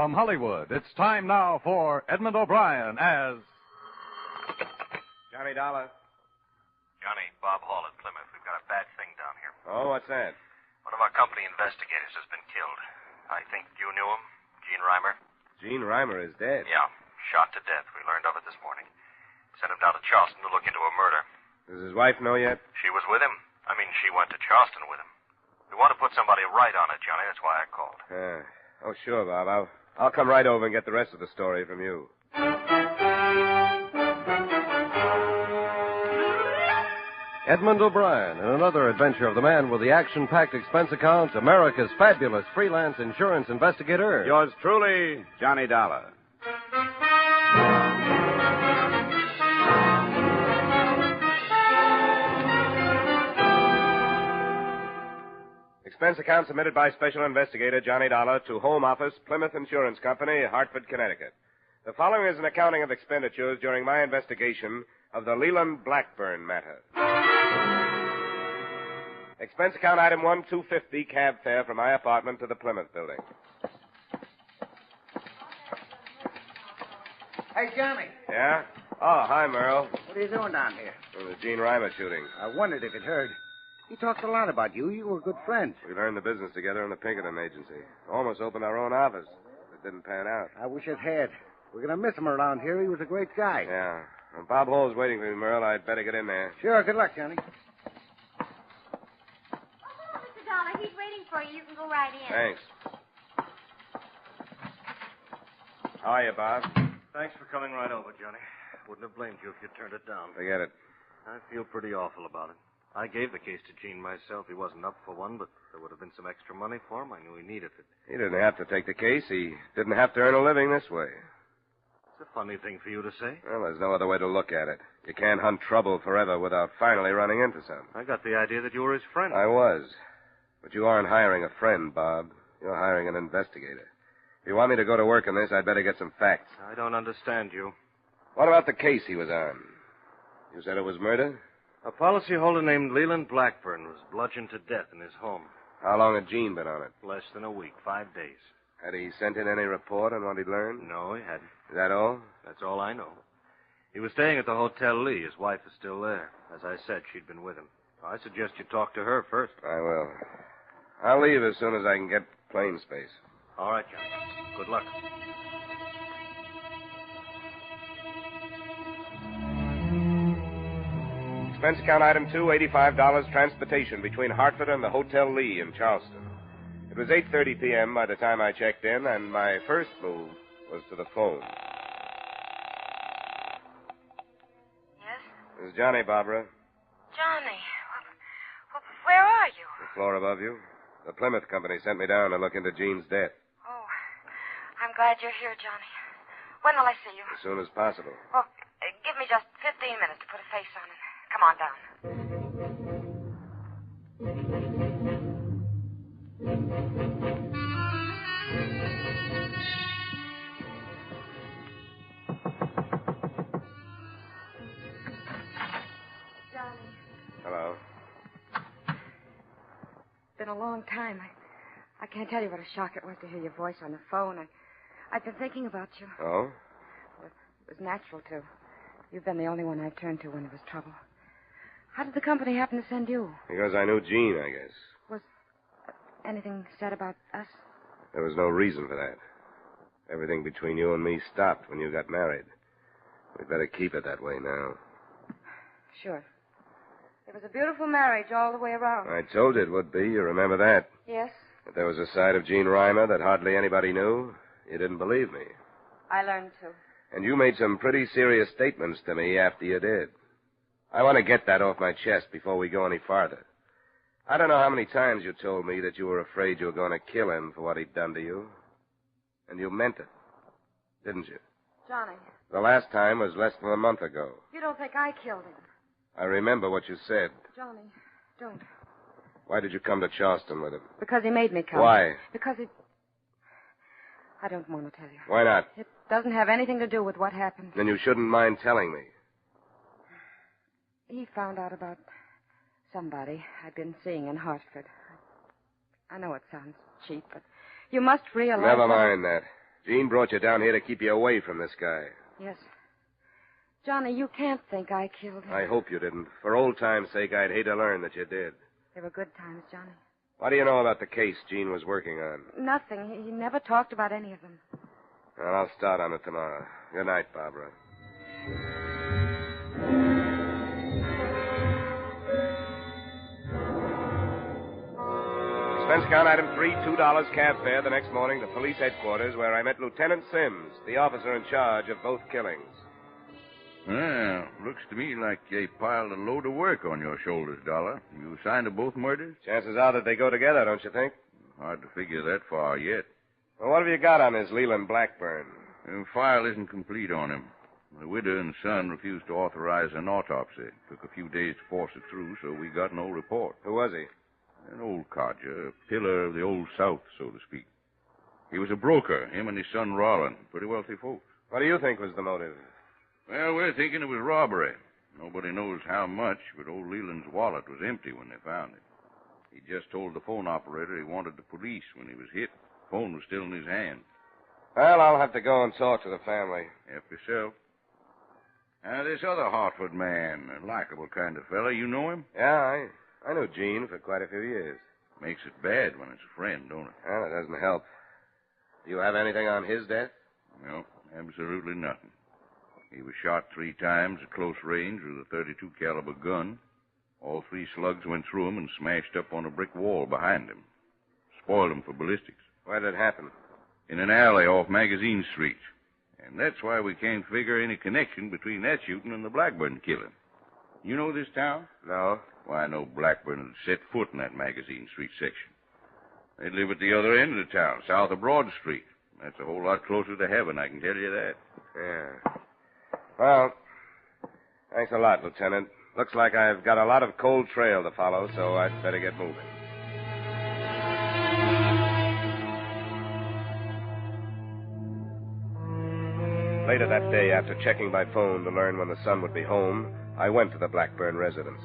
From Hollywood, it's time now for Edmund O'Brien as... Johnny Dollar. Johnny, Bob Hall at Plymouth. We've got a bad thing down here. Oh, what's that? One of our company investigators has been killed. I think you knew him, Gene Reimer. Gene Reimer is dead. Yeah, shot to death. We learned of it this morning. Sent him down to Charleston to look into a murder. Does his wife know yet? She was with him. I mean, she went to Charleston with him. We want to put somebody right on it, Johnny. That's why I called. Oh, sure, Bob. I'll come right over and get the rest of the story from you. Edmund O'Brien in another adventure of the man with the action-packed expense account, America's fabulous freelance insurance investigator. Yours truly, Johnny Dollar. Expense account submitted by Special Investigator Johnny Dollar to Home Office, Plymouth Insurance Company, Hartford, Connecticut. The following is an accounting of expenditures during my investigation of the Leland Blackburn matter. Expense account item 1, $250 cab fare from my apartment to the Plymouth building. Hey, Johnny. Yeah? Oh, hi, Merle. What are you doing down here? From the Gene Reimer shooting. I wondered if you'd heard. He talked a lot about you. You were good friends. We learned the business together in the Pinkerton agency. Almost opened our own office. It didn't pan out. I wish it had. We're going to miss him around here. He was a great guy. Yeah. Well, Bob Hall's waiting for me, Merle. I'd better get in there. Sure. Good luck, Johnny. Mr. Dollar, he's waiting for you. You can go right in. Thanks. How are you, Bob? Thanks for coming right over, Johnny. Wouldn't have blamed you if you turned it down. Forget it. I feel pretty awful about it. I gave the case to Gene myself. He wasn't up for one, but there would have been some extra money for him. I knew he needed it. He didn't have to take the case. He didn't have to earn a living this way. It's a funny thing for you to say. Well, there's no other way to look at it. You can't hunt trouble forever without finally running into some. I got the idea that you were his friend. I was. But you aren't hiring a friend, Bob. You're hiring an investigator. If you want me to go to work on this, I'd better get some facts. I don't understand you. What about the case he was on? You said it was murder? A policyholder named Leland Blackburn was bludgeoned to death in his home. How long had Gene been on it? Less than a week, 5 days. Had he sent in any report on what he'd learned? No, he hadn't. Is that all? That's all I know. He was staying at the Hotel Lee. His wife is still there. As I said, she'd been with him. I suggest you talk to her first. I will. I'll leave as soon as I can get plane space. All right, Johnny. Good luck. Expense account item 2, $85 transportation between Hartford and the Hotel Lee in Charleston. It was 8:30 p.m. by the time I checked in, and my first move was to the phone. Yes? This is Johnny, Barbara. Johnny, where are you? The floor above you. The Plymouth company sent me down to look into Gene's death. Oh, I'm glad you're here, Johnny. When will I see you? As soon as possible. Well, give me just 15 minutes to put a face on it. Come on down. Johnny. Hello. It's been a long time. I can't tell you what a shock it was to hear your voice on the phone. I've been thinking about you. Oh? Well, it was natural to. You've been the only one I turned to when there was trouble. How did the company happen to send you? Because I knew Gene, I guess. Was anything said about us? There was no reason for that. Everything between you and me stopped when you got married. We'd better keep it that way now. Sure. It was a beautiful marriage all the way around. I told you it would be. You remember that. Yes? But there was a side of Gene Reimer that hardly anybody knew. You didn't believe me. I learned to. And you made some pretty serious statements to me after you did. I want to get that off my chest before we go any farther. I don't know how many times you told me that you were afraid you were going to kill him for what he'd done to you. And you meant it, didn't you? Johnny. The last time was less than a month ago. You don't think I killed him? I remember what you said. Johnny, don't. Why did you come to Charleston with him? Because he made me come. Why? Because he... I don't want to tell you. Why not? It doesn't have anything to do with what happened. Then you shouldn't mind telling me. He found out about somebody I'd been seeing in Hartford. I know it sounds cheap, but you must realize... Never mind that. Jean brought you down here to keep you away from this guy. Yes. Johnny, you can't think I killed him. I hope you didn't. For old time's sake, I'd hate to learn that you did. They were good times, Johnny. What do you know about the case Jean was working on? Nothing. He never talked about any of them. Well, I'll start on it tomorrow. Good night, Barbara. Expense account item 3, $2 cab fare the next morning to police headquarters, where I met Lieutenant Sims, the officer in charge of both killings. Well, looks to me like they piled a load of work on your shoulders, Dollar. You assigned to both murders? Chances are that they go together, don't you think? Hard to figure that far yet. Well, what have you got on this Leland Blackburn? The file isn't complete on him. The widow and son refused to authorize an autopsy. Took a few days to force it through, so we got no report. Who was he? An old codger, a pillar of the old South, so to speak. He was a broker, him and his son Rollin, pretty wealthy folks. What do you think was the motive? Well, we're thinking it was robbery. Nobody knows how much, but old Leland's wallet was empty when they found it. He just told the phone operator he wanted the police when he was hit. The phone was still in his hand. Well, I'll have to go and talk to the family. Help yourself. This other Hartford man, a likable kind of fella, you know him? Yeah, I knew Gene for quite a few years. Makes it bad when it's a friend, don't it? Well, it doesn't help. Do you have anything on his death? No, absolutely nothing. He was shot 3 times at close range with a .32 caliber gun. All 3 slugs went through him and smashed up on a brick wall behind him. Spoiled him for ballistics. Where did it happen? In an alley off Magazine Street. And that's why we can't figure any connection between that shooting and the Blackburn killing. You know this town? No. Why, no Blackburn had set foot in that Magazine Street section. They live at the other end of the town, south of Broad Street. That's a whole lot closer to heaven, I can tell you that. Yeah. Well, thanks a lot, Lieutenant. Looks like I've got a lot of cold trail to follow, so I'd better get moving. Later that day, after checking my phone to learn when the son would be home, I went to the Blackburn residence.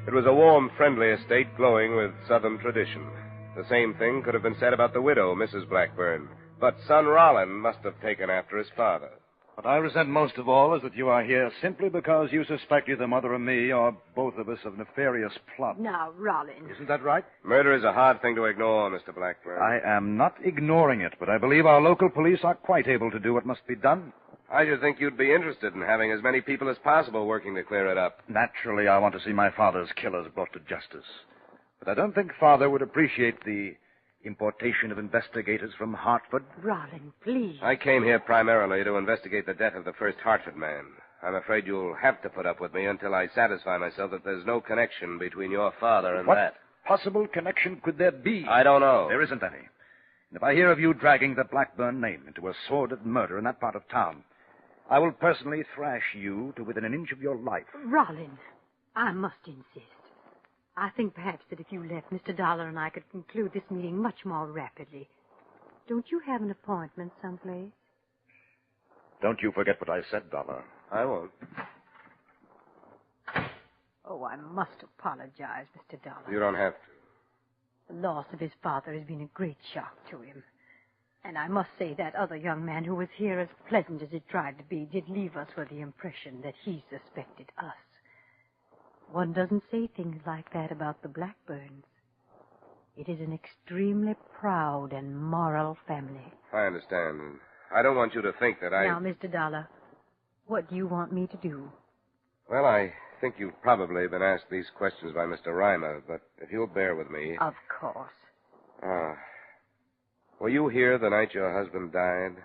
It was a warm, friendly estate glowing with Southern tradition. The same thing could have been said about the widow, Mrs. Blackburn, but son Rollin must have taken after his father. What I resent most of all is that you are here simply because you suspect either Mother or me or both of us of nefarious plot. Now, Rollin. Isn't that right? Murder is a hard thing to ignore, Mr. Blackburn. I am not ignoring it, but I believe our local police are quite able to do what must be done. I should think you'd be interested in having as many people as possible working to clear it up. Naturally, I want to see my father's killers brought to justice. But I don't think Father would appreciate the importation of investigators from Hartford. Rollin, please. I came here primarily to investigate the death of the first Hartford man. I'm afraid you'll have to put up with me until I satisfy myself that there's no connection between your father and what that. What possible connection could there be? I don't know. There isn't any. And if I hear of you dragging the Blackburn name into a sordid murder in that part of town, I will personally thrash you to within an inch of your life. Rollin, I must insist. I think perhaps that if you left, Mr. Dollar and I could conclude this meeting much more rapidly. Don't you have an appointment someplace? Don't you forget what I said, Dollar. I won't. Oh, I must apologize, Mr. Dollar. You don't have to. The loss of his father has been a great shock to him. And I must say that other young man who was here, as pleasant as it tried to be, did leave us with the impression that he suspected us. One doesn't say things like that about the Blackburns. It is an extremely proud and moral family. I understand. I don't want you to think that I... Now, Mr. Dollar, what do you want me to do? Well, I think you've probably been asked these questions by Mr. Reimer, but if you'll bear with me... Of course. Were you here the night your husband died?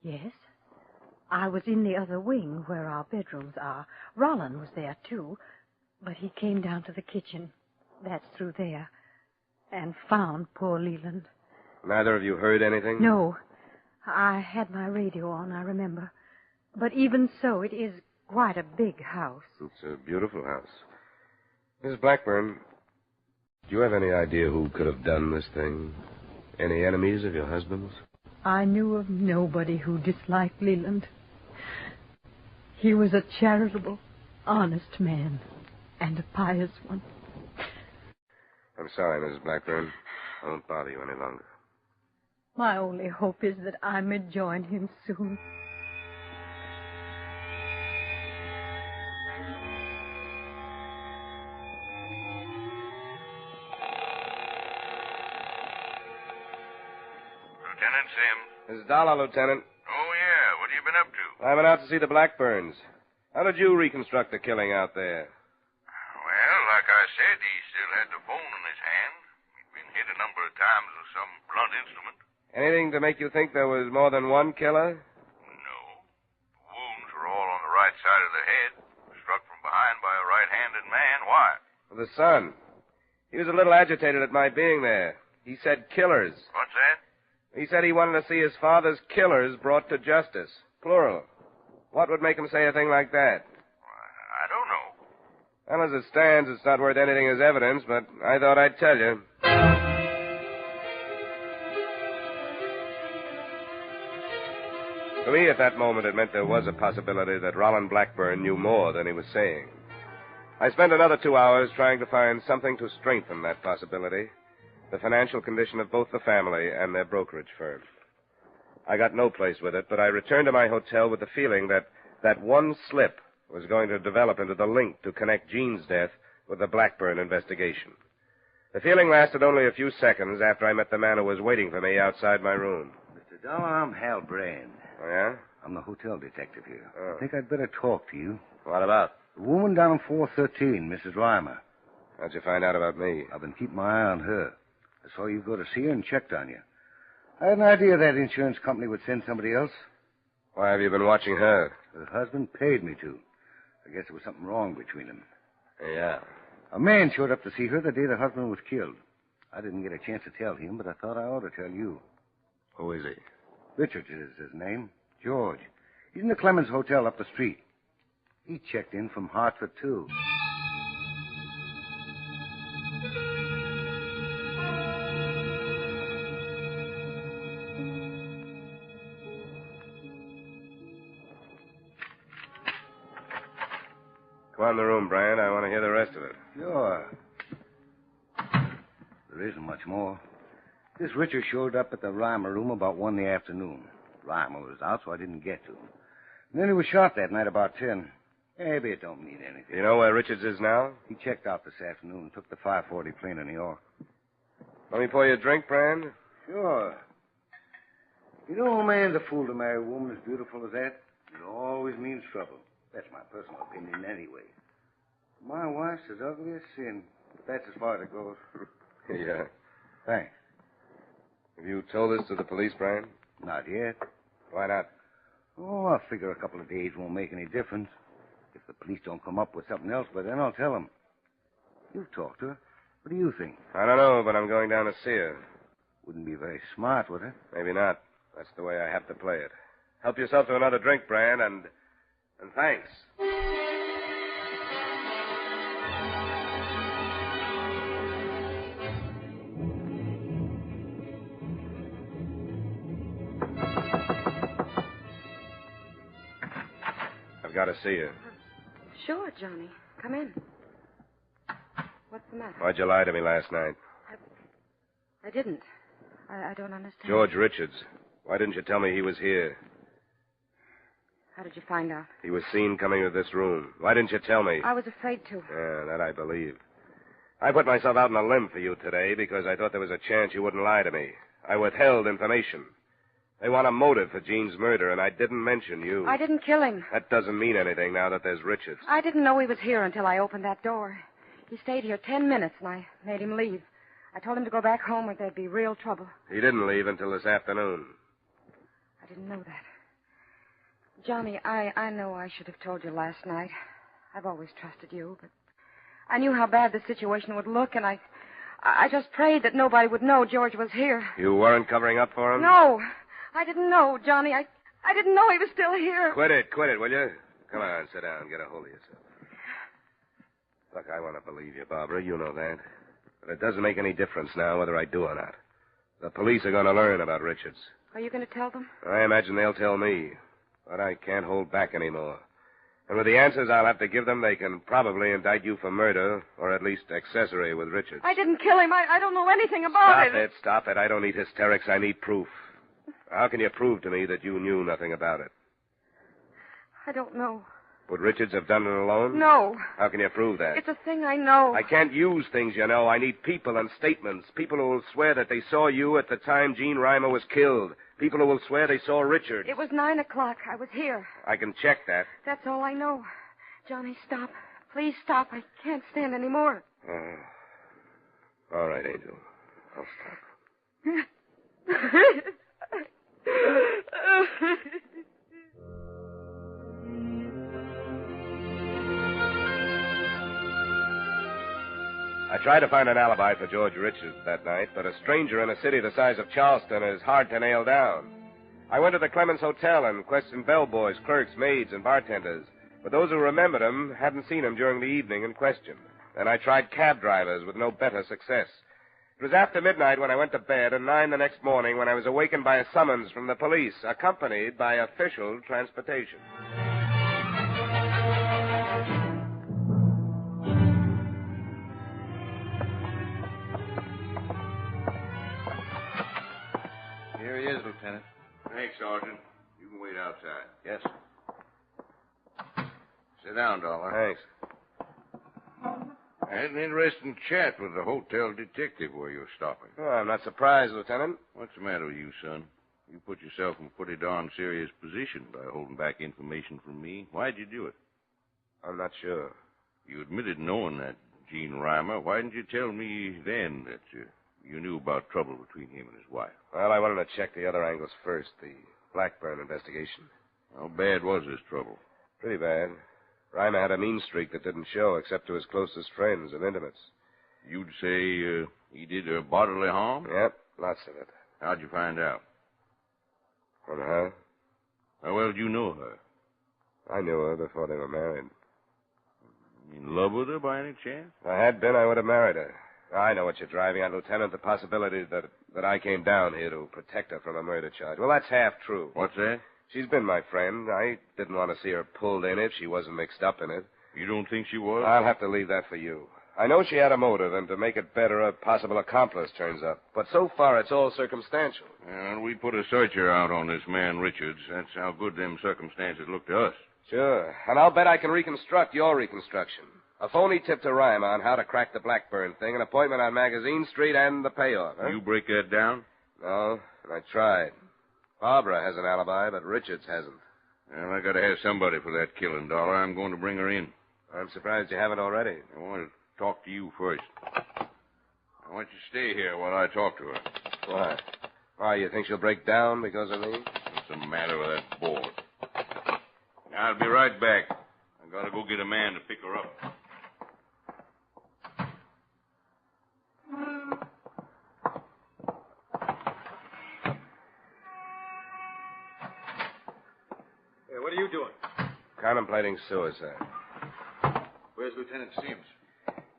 Yes. I was in the other wing where our bedrooms are. Rollin was there, too. But he came down to the kitchen. That's through there. And found poor Leland. Neither of you heard anything? No. I had my radio on, I remember. But even so, it is quite a big house. It's a beautiful house. Mrs. Blackburn, do you have any idea who could have done this thing? Any enemies of your husband's? I knew of nobody who disliked Leland. He was a charitable, honest man. And a pious one. I'm sorry, Mrs. Blackburn. I won't bother you any longer. My only hope is that I may join him soon. Lieutenant Sims. This is Dollar, Lieutenant. Oh, yeah. What have you been up to? I've been out to see the Blackburns. How did you reconstruct the killing out there? Well, like I said, he still had the phone in his hand. He'd been hit a number of times with some blunt instrument. Anything to make you think there was more than one killer? No. The wounds were all on the right side of the head. Struck from behind by a right-handed man. Why? Well, the son. He was a little agitated at my being there. He said killers. What's that? He said he wanted to see his father's killers brought to justice. Plural. What would make him say a thing like that? I don't know. Well, as it stands, it's not worth anything as evidence, but I thought I'd tell you. To me, at that moment, it meant there was a possibility that Roland Blackburn knew more than he was saying. I spent another 2 hours trying to find something to strengthen that possibility. The financial condition of both the family and their brokerage firm. I got no place with it, but I returned to my hotel with the feeling that that one slip was going to develop into the link to connect Jean's death with the Blackburn investigation. The feeling lasted only a few seconds after I met the man who was waiting for me outside my room. Mr. Dollar, I'm Hal Brand. Oh, yeah? I'm the hotel detective here. Oh. I think I'd better talk to you. What about? The woman down on 413, Mrs. Reimer. How'd you find out about me? I've been keeping my eye on her. I saw you go to see her and checked on you. I had an idea that insurance company would send somebody else. Why have you been watching her? Her husband paid me to. I guess there was something wrong between them. Yeah. A man showed up to see her the day the husband was killed. I didn't get a chance to tell him, but I thought I ought to tell you. Who is he? Richards is his name. George. He's in the Clemens Hotel up the street. He checked in from Hartford, too. Come on in the room, Brian. I want to hear the rest of it. Sure. There isn't much more. This Richard showed up at the Reimer room about 1 in the afternoon. Reimer was out, so I didn't get to him. And then he was shot that night about 10. Maybe it don't mean anything. You know where Richards is now? He checked out this afternoon and took the 540 plane to New York. Let me pour you a drink, Brian? Sure. You know, a man's a fool to marry a woman as beautiful as that. It always means trouble. That's my personal opinion anyway. My wife's as ugly as sin. But that's as far as it goes. Yeah. Thanks. Have you told this to the police, Brian? Not yet. Why not? Oh, I figure a couple of days won't make any difference. If the police don't come up with something else, by then I'll tell them. You've talked to her. What do you think? I don't know, but I'm going down to see her. Wouldn't be very smart, would it? Maybe not. That's the way I have to play it. Help yourself to another drink, Brian, and thanks. I've got to see you. Sure, Johnny. Come in. What's the matter? Why'd you lie to me last night? I didn't. I don't understand. George Richards. Why didn't you tell me he was here? How did you find out? He was seen coming to this room. Why didn't you tell me? I was afraid to. Yeah, that I believe. I put myself out on a limb for you today because I thought there was a chance you wouldn't lie to me. I withheld information. They want a motive for Jean's murder, and I didn't mention you. I didn't kill him. That doesn't mean anything now that there's Richards. I didn't know he was here until I opened that door. He stayed here 10 minutes, and I made him leave. I told him to go back home or there'd be real trouble. He didn't leave until this afternoon. I didn't know that. Johnny, I know I should have told you last night. I've always trusted you, but I knew how bad the situation would look, and I just prayed that nobody would know George was here. You weren't covering up for him? No. I didn't know, Johnny. I didn't know he was still here. Quit it, will you? Come on, sit down and get a hold of yourself. Look, I want to believe you, Barbara. You know that. But it doesn't make any difference now whether I do or not. The police are going to learn about Richards. Are you going to tell them? I imagine they'll tell me. But I can't hold back anymore. And with the answers I'll have to give them, they can probably indict you for murder, or at least accessory with Richards. I didn't kill him. I don't know anything about it. Stop it. I don't need hysterics. I need proof. How can you prove to me that you knew nothing about it? I don't know. Would Richards have done it alone? No. How can you prove that? It's a thing I know. I can't use things you know. I need people and statements. People who will swear that they saw you at the time Gene Reimer was killed. People who will swear they saw Richards. It was 9 o'clock. I was here. I can check that. That's all I know. Johnny, stop. Please stop. I can't stand any more. All right, Angel. I'll stop. I tried to find an alibi for George Richards that night, but a stranger in a city the size of Charleston is hard to nail down. I went to the Clemens Hotel and questioned bellboys, clerks, maids, and bartenders, but those who remembered him hadn't seen him during the evening in question. Then I tried cab drivers with no better success. It was after midnight when I went to bed, and 9 the next morning when I was awakened by a summons from the police, accompanied by official transportation. Here he is, Lieutenant. Thanks, Sergeant. You can wait outside. Yes. Sit down, Dollar. Thanks. I had an interesting chat with the hotel detective where you were stopping. Oh, I'm not surprised, Lieutenant. What's the matter with you, son? You put yourself in a pretty darn serious position by holding back information from me. Why'd you do it? I'm not sure. You admitted knowing that Gene Reimer. Why didn't you tell me then that you knew about trouble between him and his wife? Well, I wanted to check the other angles first, the Blackburn investigation. How bad was this trouble? Pretty bad. Reimer had a mean streak that didn't show except to his closest friends and intimates. You'd say he did her bodily harm? Yep, lots of it. How'd you find out? From her? How well did you know her? I knew her before they were married. In love with her by any chance? If I had been, I would have married her. I know what you're driving at, Lieutenant, the possibility that I came down here to protect her from a murder charge. Well, that's half true. What's that? She's been my friend. I didn't want to see her pulled in if she wasn't mixed up in it. You don't think she was? I'll have to leave that for you. I know she had a motive, and to make it better, a possible accomplice turns up. But so far, it's all circumstantial. Well, we put a searcher out on this man Richards. That's how good them circumstances look to us. Sure. And I'll bet I can reconstruct your reconstruction. A phony tip to Reimer on how to crack the Blackburn thing, an appointment on Magazine Street, and the payoff. Huh? You break that down? No, and I tried. Barbara has an alibi, but Richards hasn't. Well, I gotta have somebody for that killing, Dollar. I'm going to bring her in. I'm surprised you haven't already. I want to talk to you first. I want you to stay here while I talk to her. Why? Why, you think she'll break down because of me? What's the matter with that board? I'll be right back. I gotta go get a man to pick her up. Hey, what are you doing? Contemplating suicide. Where's Lieutenant Sims?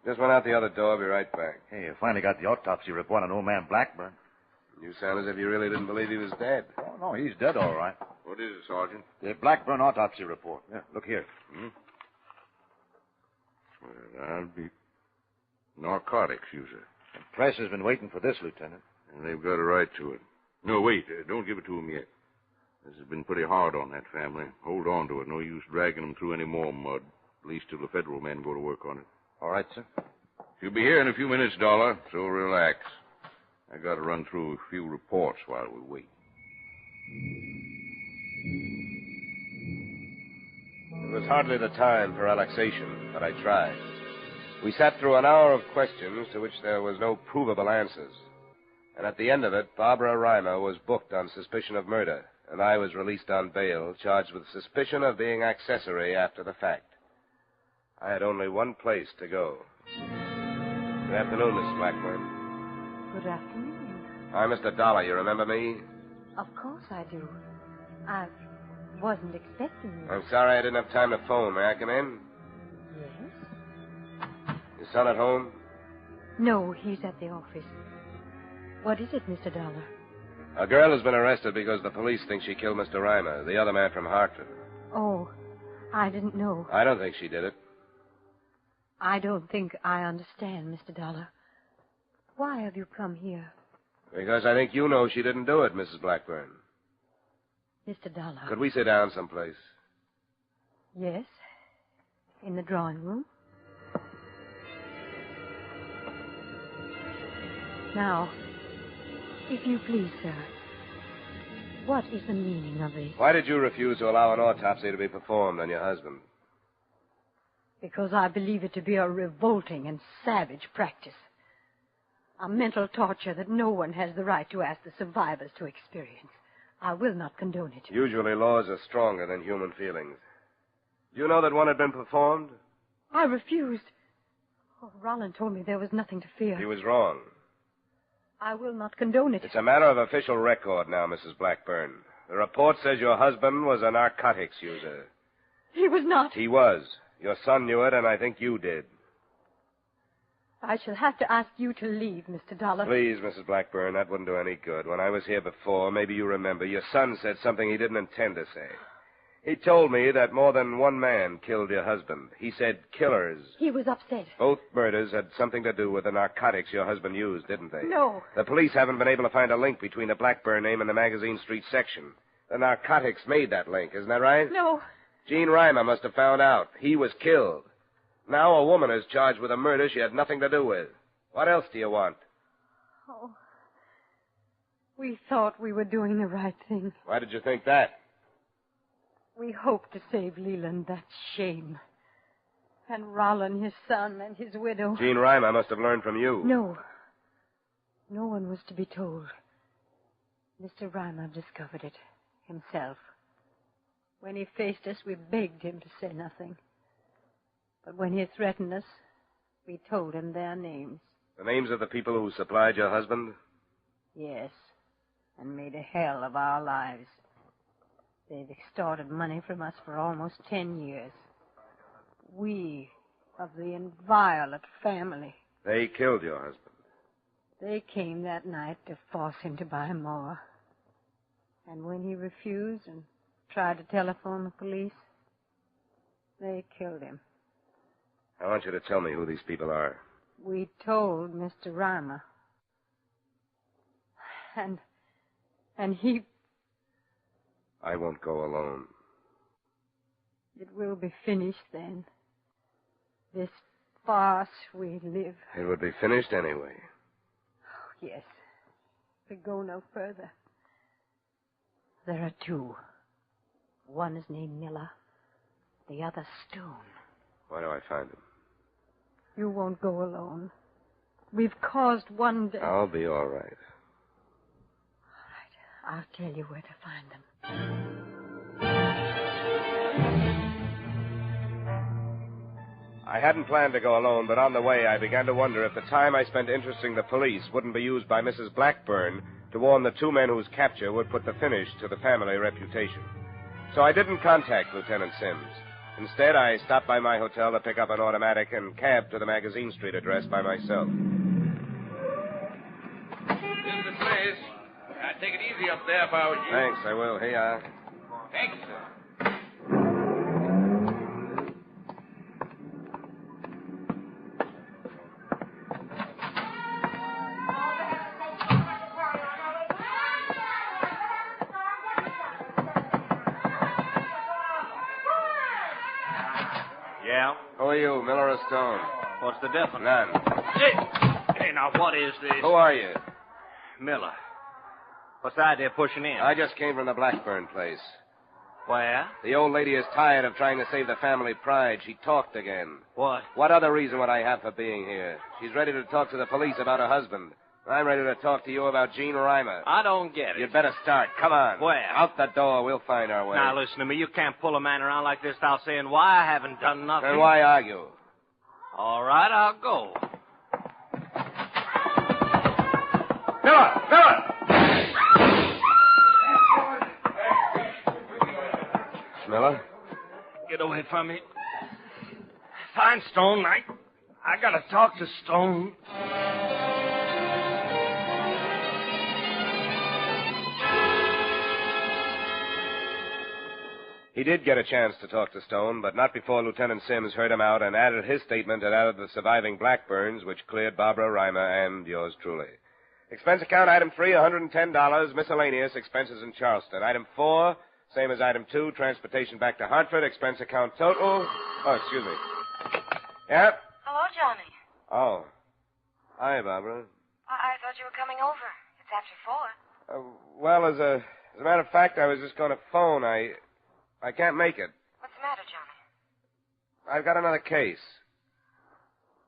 Just went out the other door. I'll be right back. Hey, you finally got the autopsy report on old man Blackburn. You sound as if you really didn't believe he was dead. Oh, no, he's dead all right. What is it, Sergeant? The Blackburn autopsy report. Yeah, look here. Well, I'll be narcotics user. The press has been waiting for this, Lieutenant. And they've got a right to it. No, wait. Don't give it to them yet. This has been pretty hard on that family. Hold on to it. No use dragging them through any more mud. At least till the federal men go to work on it. All right, sir. She'll be here in a few minutes, Dollar, so relax. I got to run through a few reports while we wait. It was hardly the time for relaxation, but I tried. We sat through an hour of questions to which there was no provable answers. And at the end of it, Barbara Reimer was booked on suspicion of murder, and I was released on bail, charged with suspicion of being accessory after the fact. I had only one place to go. Good afternoon, Mrs. Blackburn. Good afternoon. I'm Mr. Dollar. You remember me? Of course I do. I wasn't expecting you. I'm sorry I didn't have time to phone. May I come in? Yes? Your son at home? No, he's at the office. What is it, Mr. Dollar? A girl has been arrested because the police think she killed Mr. Reimer, the other man from Hartford. Oh, I didn't know. I don't think she did it. I don't think I understand, Mr. Dollar. Why have you come here? Because I think you know she didn't do it, Mrs. Blackburn. Mr. Dollar. Could we sit down someplace? Yes. In the drawing room. Now, if you please, sir, what is the meaning of this? Why did you refuse to allow an autopsy to be performed on your husband? Because I believe it to be a revolting and savage practice. A mental torture that no one has the right to ask the survivors to experience. I will not condone it. Usually laws are stronger than human feelings. Do you know that one had been performed? I refused. Oh, Roland told me there was nothing to fear. He was wrong. I will not condone it. It's a matter of official record now, Mrs. Blackburn. The report says your husband was a narcotics user. He was not. He was. Your son knew it, and I think you did. I shall have to ask you to leave, Mr. Dollar. Please, Mrs. Blackburn, that wouldn't do any good. When I was here before, maybe you remember, your son said something he didn't intend to say. He told me that more than one man killed your husband. He said killers. He was upset. Both murders had something to do with the narcotics your husband used, didn't they? No. The police haven't been able to find a link between the Blackburn name and the Magazine Street section. The narcotics made that link, isn't that right? No. Gene Reimer must have found out. He was killed. Now a woman is charged with a murder she had nothing to do with. What else do you want? Oh. We thought we were doing the right thing. Why did you think that? We hoped to save Leland that shame. And Roland, his son, and his widow. Gene Reimer must have learned from you. No. No one was to be told. Mr. Reimer discovered it himself. When he faced us, we begged him to say nothing. But when he threatened us, we told him their names. The names of the people who supplied your husband? Yes, and made a hell of our lives. They've extorted money from us for almost 10 years. We, of the inviolate family. They killed your husband. They came that night to force him to buy more. And when he refused and tried to telephone the police, they killed him. I want you to tell me who these people are. We told Mr. Reimer. And he... I won't go alone. It will be finished then. This farce we live. It would be finished anyway. Oh, yes. We go no further. There are two. One is named Miller. The other Stone. Where do I find him? You won't go alone. We've caused one death. I'll be all right. All right. I'll tell you where to find them. I hadn't planned to go alone, but on the way I began to wonder if the time I spent interesting the police wouldn't be used by Mrs. Blackburn to warn the two men whose capture would put the finish to the family reputation. So I didn't contact Lieutenant Sims. Instead, I stopped by my hotel to pick up an automatic and cabbed to the Magazine Street address by myself. This is the place. I'd take it easy up there if I was you. Thanks, I will. Here you are. Thanks, sir. Yeah? Who are you, Miller or Stone? What's the difference? None. Hey, now, what is this? Who are you? Miller. What's the idea of pushing in? I just came from the Blackburn place. Where? The old lady is tired of trying to save the family pride. She talked again. What? What other reason would I have for being here? She's ready to talk to the police about her husband. I'm ready to talk to you about Gene Reimer. I don't get it. You'd better start. Come on. Where? Out the door. We'll find our way. Now, listen to me. You can't pull a man around like this without saying why I haven't done nothing. Then why argue? All right, I'll go. Miller! Miller! Miller? Get away from me. Find Stone. I gotta talk to Stone. He did get a chance to talk to Stone, but not before Lieutenant Sims heard him out and added his statement and added the surviving Blackburns, which cleared Barbara Reimer and yours truly. Expense account, item 3, $110, miscellaneous expenses in Charleston. Item 4, same as item 2, transportation back to Hartford, expense account total. Oh, excuse me. Yeah? Hello, Johnny. Oh. Hi, Barbara. I thought you were coming over. It's after 4. Well, as a matter of fact, I was just going to phone. I can't make it. What's the matter, Johnny? I've got another case.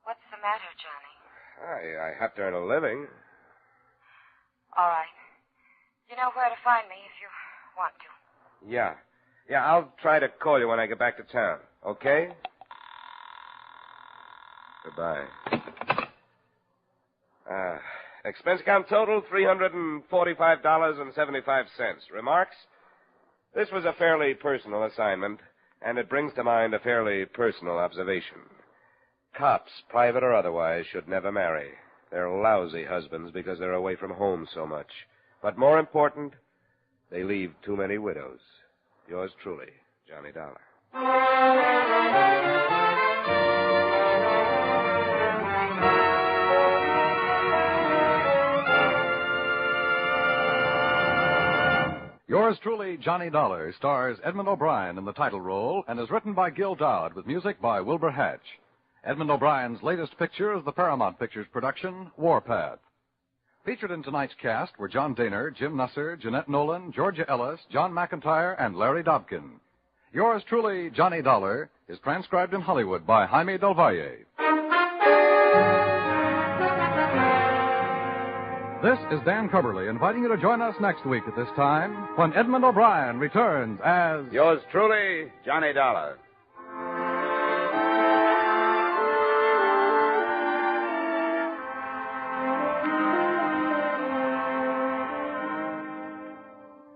What's the matter, Johnny? I have to earn a living. All right. You know where to find me if you want to. Yeah. Yeah, I'll try to call you when I get back to town. Okay? Goodbye. Expense account total, $345.75. Remarks? This was a fairly personal assignment, and it brings to mind a fairly personal observation. Cops, private or otherwise, should never marry. They're lousy husbands because they're away from home so much. But more important, they leave too many widows. Yours truly, Johnny Dollar. Yours truly, Johnny Dollar, stars Edmund O'Brien in the title role and is written by Gil Dowd with music by Wilbur Hatch. Edmund O'Brien's latest picture is the Paramount Pictures production, Warpath. Featured in tonight's cast were John Daner, Jim Nusser, Jeanette Nolan, Georgia Ellis, John McIntyre, and Larry Dobkin. Yours truly, Johnny Dollar, is transcribed in Hollywood by Jaime Del Valle. This is Dan Coverly inviting you to join us next week at this time when Edmund O'Brien returns as... Yours truly, Johnny Dollar.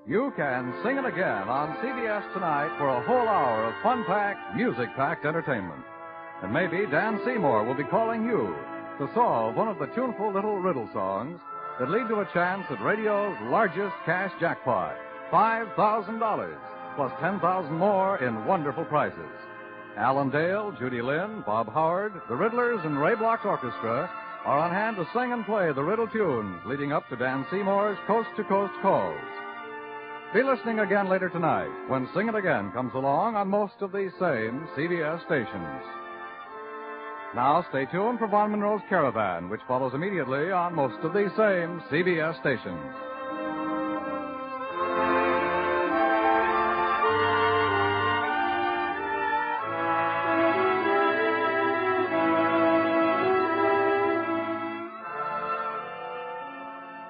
You can sing it again on CBS tonight for a whole hour of fun-packed, music-packed entertainment. And maybe Dan Seymour will be calling you to solve one of the tuneful little riddle songs that lead to a chance at radio's largest cash jackpot, $5,000, plus $10,000 more in wonderful prizes. Alan Dale, Judy Lynn, Bob Howard, the Riddlers, and Ray Block's orchestra are on hand to sing and play the riddle tunes leading up to Dan Seymour's coast-to-coast calls. Be listening again later tonight when Sing It Again comes along on most of these same CBS stations. Now stay tuned for Von Monroe's Caravan, which follows immediately on most of these same CBS stations.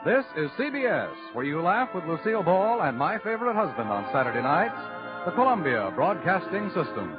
This is CBS, where you laugh with Lucille Ball and My Favorite Husband on Saturday nights, the Columbia Broadcasting System.